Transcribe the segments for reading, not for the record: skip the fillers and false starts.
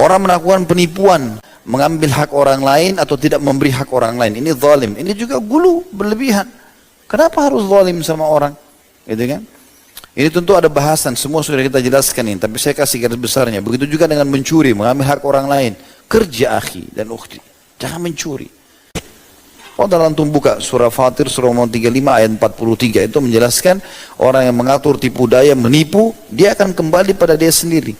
Orang melakukan penipuan, mengambil hak orang lain atau tidak memberi hak orang lain. Ini zalim. Ini juga gulu berlebihan. Kenapa harus zalim sama orang? Gitu kan? Ini tentu ada bahasan, semua sudah kita jelaskan ini, tapi saya kasih garis besarnya. Begitu juga dengan mencuri, mengambil hak orang lain. Kerja akhi dan ukhti, jangan mencuri. Oh, dalam antum buka surah Fatir surah 35 ayat 43 itu menjelaskan orang yang mengatur tipu daya, menipu, dia akan kembali pada dia sendiri.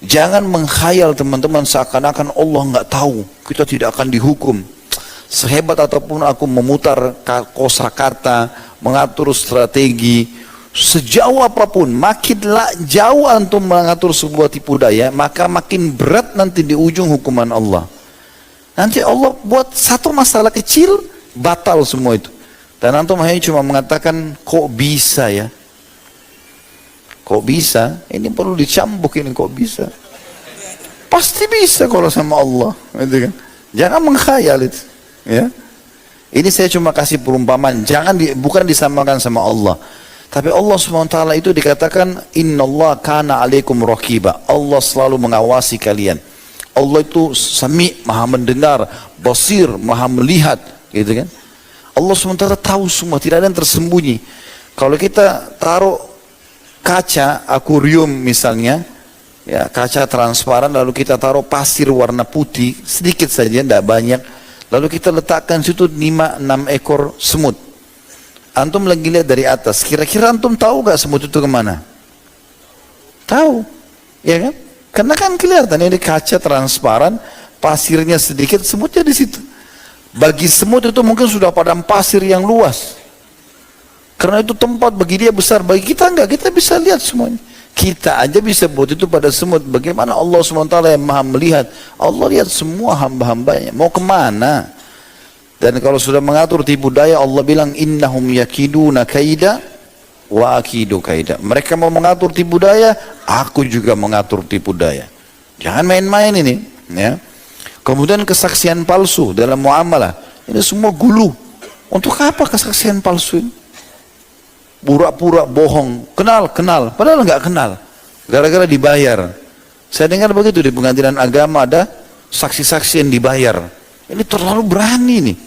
Jangan menghayal teman-teman seakan-akan Allah nggak tahu, kita tidak akan dihukum. Sehebat apapun aku memutar kosakata, mengatur strategi, sejauh apapun, makinlah jauh antum mengatur sebuah tipu daya, maka makin berat nanti di ujung hukuman Allah. Nanti Allah buat satu masalah kecil, batal semua itu. Dan antum hanya cuma mengatakan, kok bisa ya? Kok bisa? Ini perlu dicambuk ini, kok bisa? Pasti bisa kalau sama Allah. Gitu kan? Jangan mengkhayal itu. Ya? Ini saya cuma kasih perumpamaan, bukan disamakan sama Allah. Tapi Allah SWT itu dikatakan, Innallaha kana alaikum raqiba. Allah selalu mengawasi kalian. Allah itu sami, maha mendengar, basir, maha melihat, gitu kan? Allah SWT tahu semua, tidak ada yang tersembunyi. Kalau kita taruh kaca akuarium misalnya, ya kaca transparan, lalu kita taruh pasir warna putih, sedikit saja, tidak banyak, lalu kita letakkan situ 5-6 ekor semut. Antum lagi lihat dari atas, kira-kira antum tahu gak semut itu kemana? Tahu, ya kan? Karena kan kelihatan ini kaca transparan, pasirnya sedikit, semutnya di situ. Bagi semut itu mungkin sudah padang pasir yang luas. Karena itu tempat bagi dia besar, bagi kita enggak, kita bisa lihat semuanya. Kita aja bisa buat itu pada semut. Bagaimana Allah SWT yang maha melihat? Allah lihat semua hamba-hambanya. Mau kemana? Dan kalau sudah mengatur tipu daya, Allah bilang innahum yakiduna kaida wa akidu kaida. Mereka mau mengatur tipu daya, aku juga mengatur tipu daya. Jangan main-main ini, ya. Kemudian kesaksian palsu dalam muamalah. Ini semua gulu. Untuk apa kesaksian palsu ini? Pura-pura bohong, kenal, padahal nggak kenal. Gara-gara dibayar. Saya dengar begitu di pengadilan agama ada saksi-saksi yang dibayar. Ini terlalu berani nih.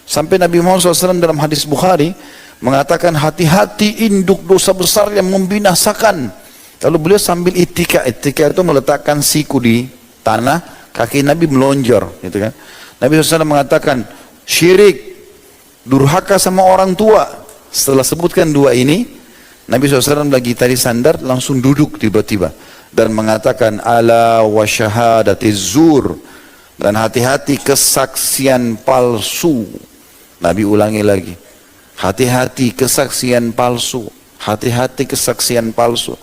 Sampai Nabi Muhammad SAW dalam hadis Bukhari mengatakan hati-hati induk dosa besar yang membinasakan. Lalu beliau sambil itika itu meletakkan siku di tanah, kaki Nabi melonjor, gitu kan. Nabi SAW mengatakan syirik, durhaka sama orang tua. Setelah sebutkan dua ini, Nabi SAW lagi tadi sandar, langsung duduk tiba-tiba dan mengatakan ala wa syahadatiz zur, dan hati-hati kesaksian palsu. Nabi ulangi lagi, hati-hati kesaksian palsu, hati-hati kesaksian palsu.